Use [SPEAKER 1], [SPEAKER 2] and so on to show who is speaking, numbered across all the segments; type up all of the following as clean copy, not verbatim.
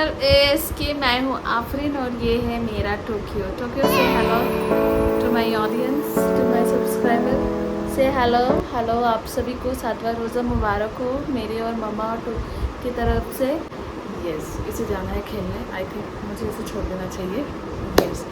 [SPEAKER 1] Channel S के मैं हूँ आफरीन और ये है मेरा टोक्यो। टोक्यो से hello to my audience, to my subscriber. से हेलो हेलो आप सभी को 7वां रोज़ा मुबारक हो मेरी और मम्मा की तरफ से। यस, इसे जाना है खेलने। आई थिंक मुझे इसे छोड़ देना चाहिए। यस,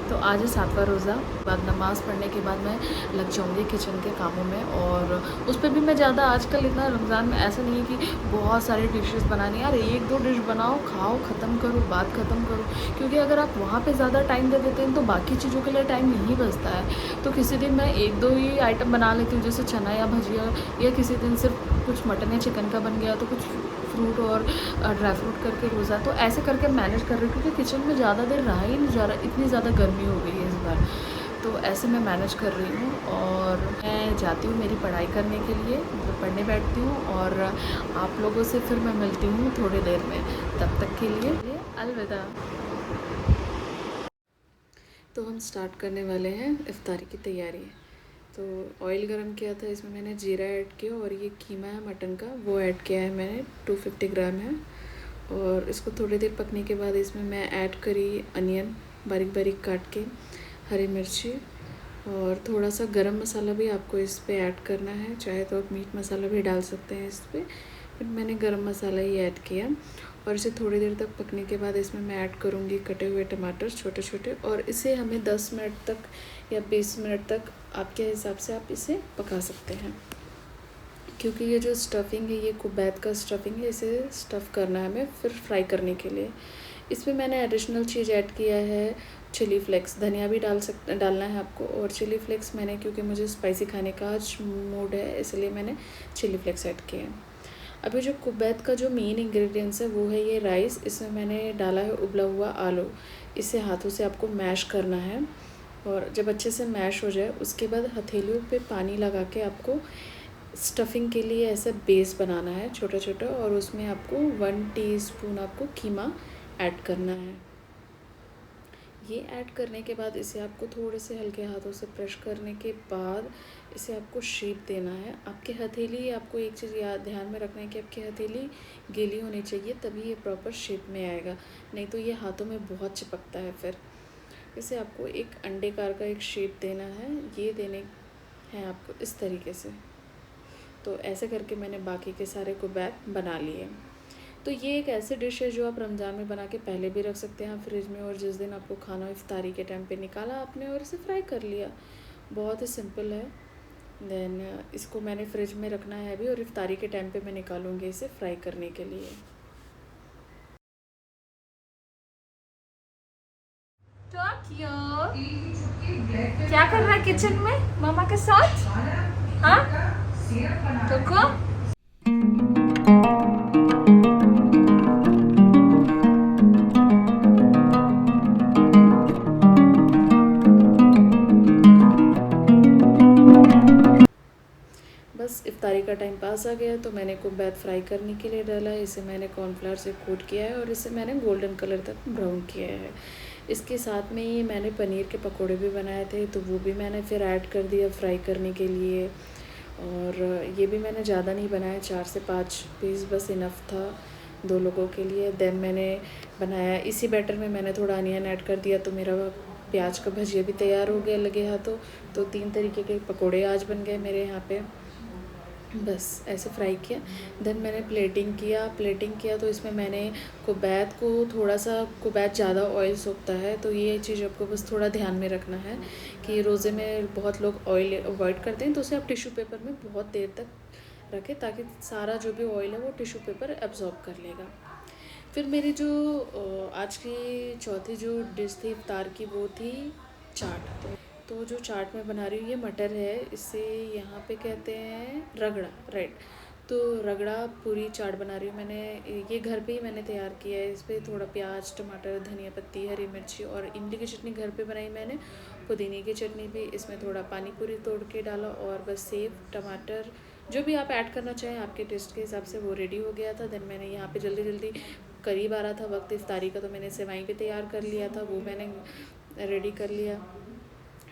[SPEAKER 1] तो आज है 7वां रोज़ा। बाद नमाज़ पढ़ने के बाद मैं लग जाऊँगी किचन के कामों में, और उस पर भी मैं ज़्यादा आजकल इतना रमज़ान में ऐसा नहीं है कि बहुत सारी डिशेस बनानी। यार एक दो डिश बनाओ, खाओ, ख़त्म करो, बात ख़त्म करो। क्योंकि अगर आप वहाँ पे ज़्यादा टाइम दे देते हैं तो बाकी चीज़ों के लिए टाइम नहीं बचता है। तो किसी दिन मैं एक दो ही आइटम बना लेती हूँ, जैसे चना या भजिया, या किसी दिन सिर्फ कुछ मटन या चिकन का बन गया तो कुछ फ्रूट और ड्राई फ्रूट करके रोज़ा। तो ऐसे करके मैनेज कर रही हूँ क्योंकि किचन में ज़्यादा देर रहा ही नहीं जा रहा, इतनी ज़्यादा गर्मी हो गई है इस बार। तो ऐसे मैं मैनेज कर रही हूँ और मैं जाती हूँ मेरी पढ़ाई करने के लिए, मतलब पढ़ने बैठती हूँ। और आप लोगों से फिर मैं मिलती हूँ थोड़ी देर में। तब तक के लिए अलविदा। तो हम स्टार्ट करने वाले हैं इफ्तारी की तैयारी। तो ऑयल गरम किया था, इसमें मैंने जीरा ऐड किया, और ये कीमा है मटन का, वो ऐड किया है मैंने, 250 ग्राम है। और इसको थोड़ी देर पकने के बाद इसमें मैं ऐड करी अनियन बारीक बारीक काट के, हरी मिर्ची, और थोड़ा सा गरम मसाला भी आपको इस पे ऐड करना है। चाहे तो आप मीट मसाला भी डाल सकते हैं इस पर, बट मैंने गरम मसाला ही ऐड किया। और इसे थोड़ी देर तक पकने के बाद इसमें मैं ऐड करूँगी कटे हुए टमाटर छोटे छोटे, और इसे हमें 10 मिनट तक या 20 मिनट तक आपके हिसाब से आप इसे पका सकते हैं। क्योंकि ये जो स्टफ़िंग है ये कुबैत का स्टफ़िंग है, इसे स्टफ़ करना है हमें फिर फ्राई करने के लिए। इसमें मैंने एडिशनल चीज़ ऐड किया है चिली फ्लेक्स, धनिया भी डालना है आपको। और चिली फ्लेक्स मैंने, क्योंकि मुझे स्पाइसी खाने का आज मूड है, इसलिए मैंने चिली फ्लेक्स ऐड किए हैं। अभी जो कुबैत का जो मेन इंग्रेडिएंट्स है वो है ये राइस। इसमें मैंने डाला है उबला हुआ आलू। इसे हाथों से आपको मैश करना है, और जब अच्छे से मैश हो जाए उसके बाद हथेलियों पे पानी लगा के आपको स्टफ़िंग के लिए ऐसा बेस बनाना है छोटा छोटा, और उसमें आपको 1 टीस्पून आपको कीमा ऐड करना है। ये ऐड करने के बाद इसे आपको थोड़े से हल्के हाथों से प्रेस करने के बाद इसे आपको शेप देना है। आपके हथेली, आपको एक चीज़ याद ध्यान में रखना है कि आपकी हथेली गीली होनी चाहिए, तभी ये प्रॉपर शेप में आएगा, नहीं तो ये हाथों में बहुत चिपकता है। फिर इसे आपको एक अंडेकार का एक शेप देना है, ये देने हैं आपको इस तरीके से। तो ऐसे करके मैंने बाकी के सारे कुबैत बना लिए। तो ये एक ऐसी डिश है जो आप रमज़ान में बना के पहले भी रख सकते हैं फ्रिज में, और जिस दिन आपको खाना हो इफ्तारी के टाइम पे निकाला आपने और इसे फ्राई कर लिया। बहुत ही सिंपल है। देन इसको मैंने फ्रिज में रखना है अभी, और इफ्तारी के टाइम पे मैं निकालूंगी इसे फ्राई करने के लिए। टोक्यो क्या कर रहा है किचन में मामा के साथ? हाँ टोको, बस इफ्तारी का टाइम पास आ गया तो मैंने कुबैत फ्राई करने के लिए डाला है। इसे मैंने कॉर्नफ्लावर से कोट किया है और इसे मैंने गोल्डन कलर तक ब्राउन किया है। इसके साथ में ही मैंने पनीर के पकोड़े भी बनाए थे, तो वो भी मैंने फिर ऐड कर दिया फ्राई करने के लिए। और ये भी मैंने ज़्यादा नहीं बनाया, 4 से 5 पीस बस इनफ था 2 लोगों के लिए। देन मैंने बनाया इसी बैटर में मैंने थोड़ा अनियन ऐड कर दिया, तो मेरा प्याज का भजिया भी तैयार हो गया लगे हाथों। तो 3 तरीके के पकोड़े आज बन गए मेरे यहाँ पे। बस ऐसे फ्राई किया। देन मैंने प्लेटिंग किया तो इसमें मैंने कुबैत को थोड़ा सा, कुबैत ज़्यादा ऑयल सोखता है, तो ये चीज़ आपको बस थोड़ा ध्यान में रखना है कि रोज़े में बहुत लोग ऑयल अवॉइड करते हैं, तो उसे आप टिश्यू पेपर में बहुत देर तक रखें ताकि सारा जो भी ऑयल है वो टिश्यू पेपर एब्जॉर्ब कर लेगा। फिर मेरी जो आज की चौथी जो डिश थी इफ्तार की वो थी चाट। तो जो चाट मैं बना रही हूँ ये मटर है, इसे यहाँ पे कहते हैं रगड़ा, राइट। तो रगड़ा पूरी चाट बना रही हूँ मैंने, ये घर पे ही मैंने तैयार किया है। इस पर थोड़ा प्याज, टमाटर, धनिया पत्ती, हरी मिर्ची, और इमली की चटनी घर पे बनाई मैंने, पुदीने की चटनी भी। इसमें थोड़ा पानी पूरी तोड़ के डाला, और बस सेब, टमाटर, जो भी आप ऐड करना चाहें आपके टेस्ट के हिसाब से, वो रेडी हो गया था। देन मैंने यहाँ पे जल्दी जल्दी करीब आ रहा था वक्त इफ्तारी का, तो मैंने सेवई भी तैयार कर लिया था, वो मैंने रेडी कर लिया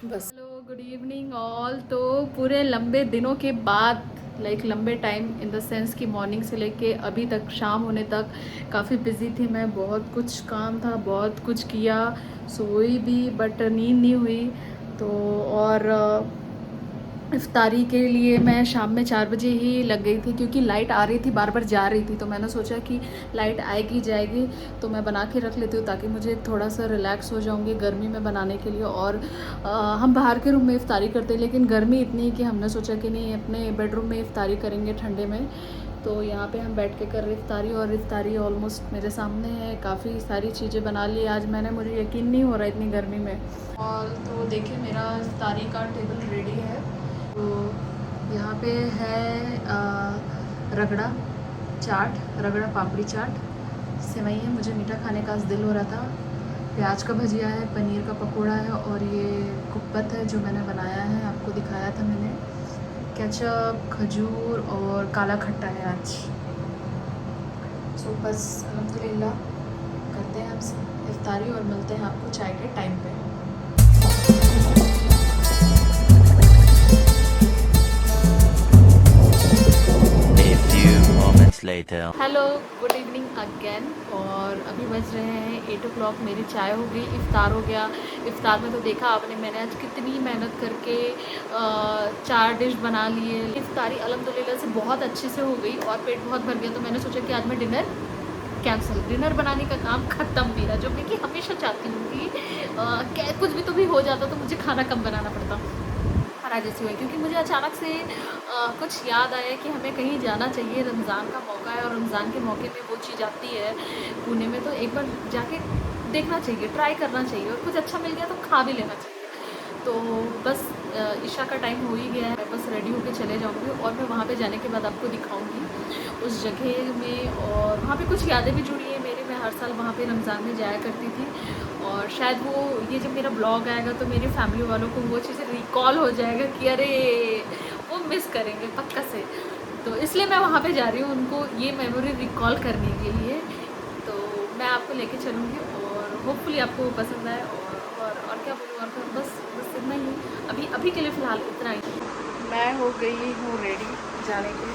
[SPEAKER 1] बस। Hello good evening all. तो पूरे लंबे दिनों के बाद लाइक लंबे टाइम इन द सेंस कि मॉर्निंग से लेके अभी तक शाम होने तक काफ़ी बिजी थी मैं, बहुत कुछ काम था, बहुत कुछ किया, सोई भी बट नींद नहीं हुई। तो और इफ्तारी के लिए मैं शाम में 4 बजे ही लग गई थी, क्योंकि लाइट आ रही थी, बार बार जा रही थी, तो मैंने सोचा कि लाइट आएगी जाएगी तो मैं बना के रख लेती हूँ ताकि मुझे थोड़ा सा रिलैक्स हो जाऊँगी गर्मी में बनाने के लिए। और हम बाहर के रूम में इफ्तारी करते हैं, लेकिन गर्मी इतनी है कि हमने सोचा कि नहीं, अपने बेडरूम में इफ्तारी करेंगे ठंडे में। तो यहाँ पे हम बैठ के कर रहे इफ्तारी, और इफ्तारी ऑलमोस्ट मेरे सामने है, काफ़ी सारी चीज़ें बना ली आज मैंने, मुझे यकीन नहीं हो रहा इतनी गर्मी में। और तो देखिए मेरा इफ्तारी का टेबल रेडी है। तो यहाँ पे है रगड़ा चाट, रगड़ा पापड़ी चाट, सेवई है, मुझे मीठा खाने का दिल हो रहा था, प्याज का भजिया है, पनीर का पकोड़ा है, और ये कुप्पत है जो मैंने बनाया है, आपको दिखाया था मैंने, केचप, खजूर और काला खट्टा है आज। सो बस अल्हम्दुलिल्लाह करते हैं हम इफ्तारी और मिलते हैं आपको चाय के टाइम पे। Hello, good evening again. और अभी बज रहे हैं 8 o'clock, मेरी चाय हो गई, इफ़्तार हो गया। इफ़्तार में तो देखा आपने मैंने आज कितनी मेहनत करके 4 डिश बना लिए। इफ़्तारी अल्हम्दुलिल्लाह से बहुत अच्छे से हो गई और पेट बहुत भर गया, तो मैंने सोचा कि आज मैं डिनर कैंसिल, डिनर बनाने का काम ख़त्म मेरा, जो मैं कि हमेशा चाहती हूँ कि कुछ भी तो भी हो जाता तो मुझे खाना कम बनाना पड़ता। आज ऐसी हुई क्योंकि मुझे अचानक से कुछ याद आया कि हमें कहीं जाना चाहिए, रमज़ान का मौका है और रमज़ान के मौके पे वो चीज़ आती है पुणे में, तो एक बार जाके देखना चाहिए, ट्राई करना चाहिए, और कुछ अच्छा मिल गया तो खा भी लेना चाहिए। तो बस ईशा का टाइम हो ही गया है, मैं बस रेडी होके चले जाऊँगी और मैं वहाँ पे जाने के बाद आपको दिखाऊँगी उस जगह में, और वहाँ पे कुछ यादें भी जुड़ी हैं मेरे, मैं हर साल वहाँ पे रमज़ान में जाया करती थी, और शायद वो ये जब मेरा ब्लॉग आएगा तो मेरी फैमिली वालों को वो चीज़ें रिकॉल हो जाएगा कि अरे वो मिस करेंगे पक्का से, तो इसलिए मैं वहाँ पे जा रही हूँ उनको ये मेमोरी रिकॉल करने के लिए। तो मैं आपको लेके चलूँगी और होपफुली आपको पसंद आए, और क्या बोलूँ, और बस इतना ही अभी के लिए फ़िलहाल इतना ही। मैं हो गई हूँ रेडी जाने के,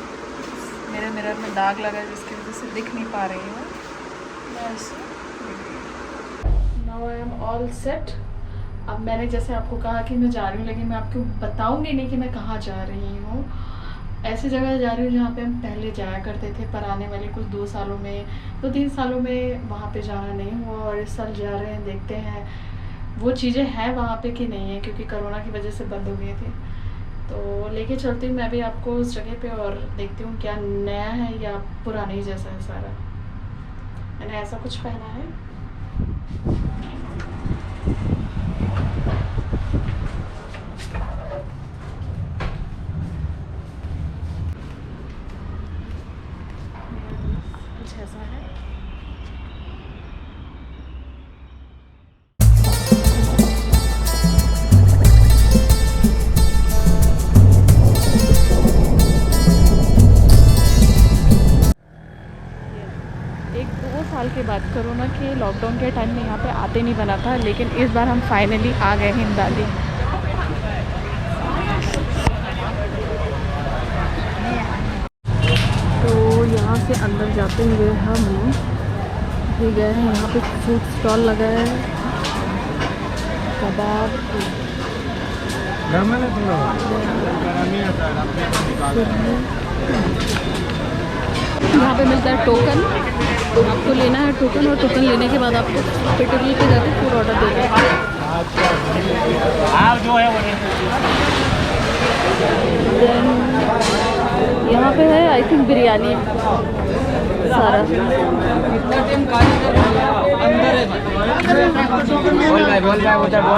[SPEAKER 1] मेरे मिरर में दाग लगा है जिसकी वजह से दिख नहीं पा रही हूँ, now I am all set. अब मैंने जैसे आपको कहा कि मैं जा रही हूँ, लेकिन मैं आपको बताऊँगी नहीं कि मैं कहाँ जा रही हूँ। ऐसी जगह जा रही हूँ जहाँ पे हम पहले जाया करते थे, पर आने वाले कुछ 2-3 सालों में वहाँ पे जाना नहीं हुआ, और इस साल जा रहे हैं, देखते हैं वो चीज़ें हैं वहाँ पे कि नहीं है, क्योंकि कोरोना की वजह से बंद हो गई थी। तो लेके चलती हूँ मैं भी आपको उस जगह पे, और देखती हूँ क्या नया है या पुराना ही जैसा है सारा। मैंने ऐसा कुछ पहना है, कुछ ऐसा है। साल के बाद कोरोना के लॉकडाउन के टाइम में यहाँ पे आते नहीं बना था, लेकिन इस बार हम फाइनली आ गए हैं इमदादी। तो यहाँ से अंदर जाते हुए हम भी गए हैं, यहाँ पे फूड स्टॉल लगा है, कबाब, यहाँ पे मिलता है टोकन, आपको लेना है टोकन, और टोकन लेने के बाद आपको पेटेबल पे जाके फूड ऑर्डर देना है। यहाँ पे है आई थिंक बिरयानी सारा।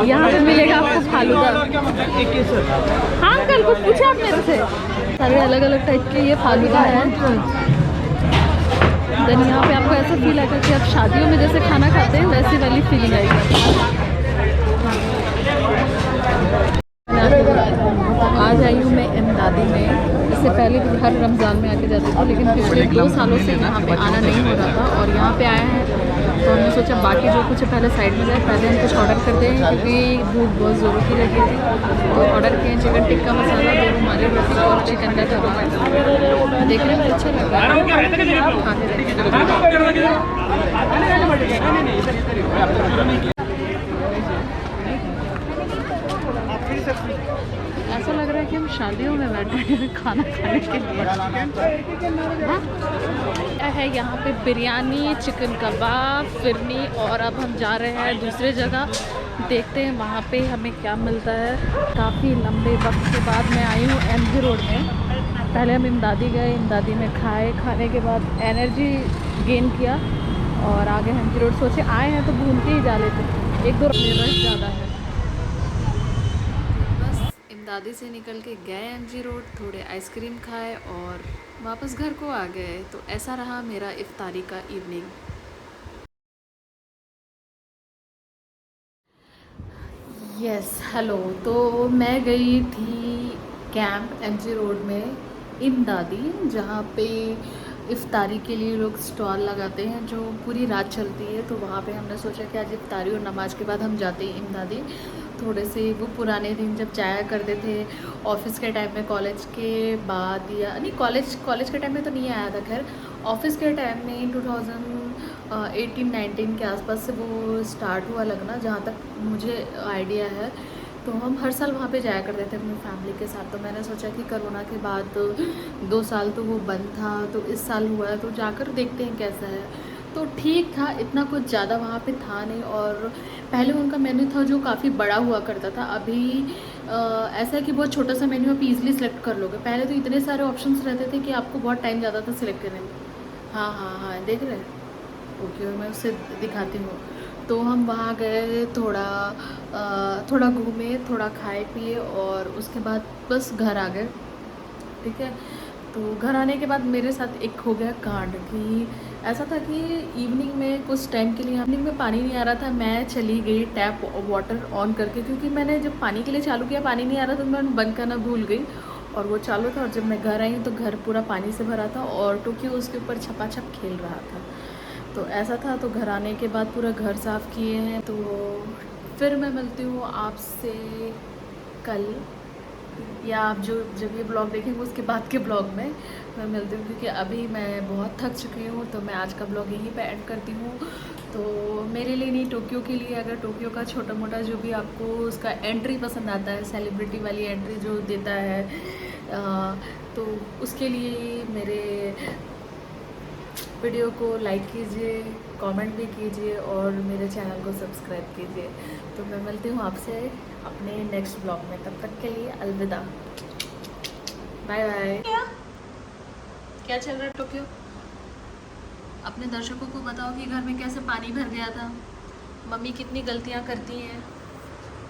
[SPEAKER 1] यहाँ पे मिलेगा आपको फालूदा। हाँ अंकल, कुछ पूछा आप मेरे से? सारे अलग अलग टाइप के ये फालूदा है। देन यहाँ पे आपको ऐसा फील आएगा कि आप शादियों में जैसे खाना खाते हैं वैसी वाली फीलिंग आएगी। आज आई हूँ मैं इमदादी में, इससे पहले भी हर रमज़ान में आके जाती थी, लेकिन पिछले 2 सालों से यहाँ पे आना नहीं हो रहा था, और यहाँ पे आए हैं तो हमने सोचा बाकी जो कुछ है पहले साइड में जाए, पहले हम कुछ ऑर्डर करते हैं क्योंकि भूख बहुत ज़ोरों की लगी थी। तो ऑर्डर किए चिकन टिक्का मसाला, 2 रुमाली रोटी और चिकन का कबाब। देखने में अच्छा लग रहा है, खाने लगे। ऐसा लग रहा है कि हम शादियों में बैठे हैं खाना खाने के लिए। क्या है यहाँ पे? बिरयानी, चिकन कबाब, फिरनी, और अब हम जा रहे हैं दूसरे जगह, देखते हैं वहाँ पे हमें क्या मिलता है। काफ़ी लंबे वक्त के बाद मैं आई हूँ MG रोड में। पहले हम इमदादी गए, इमदादी में खाए, खाने के बाद एनर्जी गेन किया और आगे MG रोड सोचे आए हैं तो घूम के ही जा लेते, 1-2 रश ज़्यादा है। दादी से निकल के गए MG रोड, थोड़े आइसक्रीम खाए और वापस घर को आ गए। तो ऐसा रहा मेरा इफ्तारी का इवनिंग। Yes hello. तो मैं गई थी कैंप MG रोड में इमदादी, जहाँ पे इफ्तारी के लिए लोग स्टॉल लगाते हैं जो पूरी रात चलती है। तो वहाँ पे हमने सोचा कि आज इफ्तारी और नमाज के बाद हम जाते हैं इमदादी। थोड़े से वो पुराने दिन जब जाया करते थे ऑफिस के टाइम में, कॉलेज के बाद, या नहीं कॉलेज के टाइम में तो नहीं आया था, खैर ऑफिस के टाइम में 2018-19 के आसपास से वो स्टार्ट हुआ लगना, जहाँ तक मुझे आइडिया है। तो हम हर साल वहाँ पे जाया करते थे अपनी फैमिली के साथ। तो मैंने सोचा कि कोरोना के बाद 2 साल तो वो बंद था, तो इस साल हुआ है तो जाकर देखते हैं कैसा है। तो ठीक था, इतना कुछ ज़्यादा वहाँ पे था नहीं। और पहले उनका मेन्यू था जो काफ़ी बड़ा हुआ करता था, अभी ऐसा है कि बहुत छोटा सा मेन्यू आप ईजिली सेलेक्ट कर लोगे। पहले तो इतने सारे ऑप्शंस रहते थे कि आपको बहुत टाइम ज़्यादा था सिलेक्ट करने में। हाँ हाँ हाँ, देख रहे हैं? ओके, मैं उससे दिखाती हूँ। तो हम वहाँ गए, थोड़ा घूमे, थोड़ा खाए पिए और उसके बाद बस घर आ गए। ठीक है, तो घर आने के बाद मेरे साथ एक हो गया कांड कि ऐसा था कि इवनिंग में कुछ टाइम के लिए इवनिंग में पानी नहीं आ रहा था। मैं चली गई टैप वाटर ऑन करके, क्योंकि मैंने जब पानी के लिए चालू किया पानी नहीं आ रहा था तो मैं बंद करना भूल गई और वो चालू था। और जब मैं घर आई तो घर पूरा पानी से भरा था और टोक्यो उसके ऊपर छपाछप खेल रहा था। तो ऐसा था। तो घर आने के बाद पूरा घर साफ़ किए हैं। तो फिर मैं मिलती हूँ आपसे कल, या आप जब ये ब्लॉग देखेंगे उसके बाद के ब्लॉग में मैं मिलती हूँ, क्योंकि अभी मैं बहुत थक चुकी हूँ। तो मैं आज का ब्लॉग यहीं पे एंड करती हूँ। तो मेरे लिए नहीं, टोक्यो के लिए, अगर टोक्यो का छोटा मोटा जो भी आपको उसका एंट्री पसंद आता है, सेलिब्रिटी वाली एंट्री जो देता है, तो उसके लिए मेरे वीडियो को लाइक कीजिए, कमेंट भी कीजिए और मेरे चैनल को सब्सक्राइब कीजिए। तो मैं मिलती हूँ आपसे अपने नेक्स्ट ब्लॉग में, तब तक के लिए अलविदा, बाय बाय। क्या चल रहा है टोक्यो? अपने दर्शकों को बताओ कि घर में कैसे पानी भर गया था, मम्मी कितनी गलतियाँ करती हैं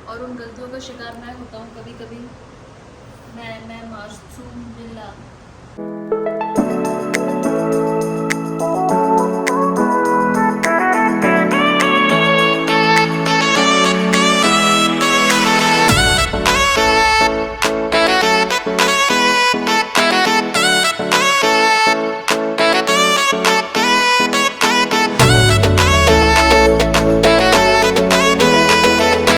[SPEAKER 1] और उन गलतियों का शिकार मैं होता हूँ कभी कभी। मैं मासूम बिल्ला।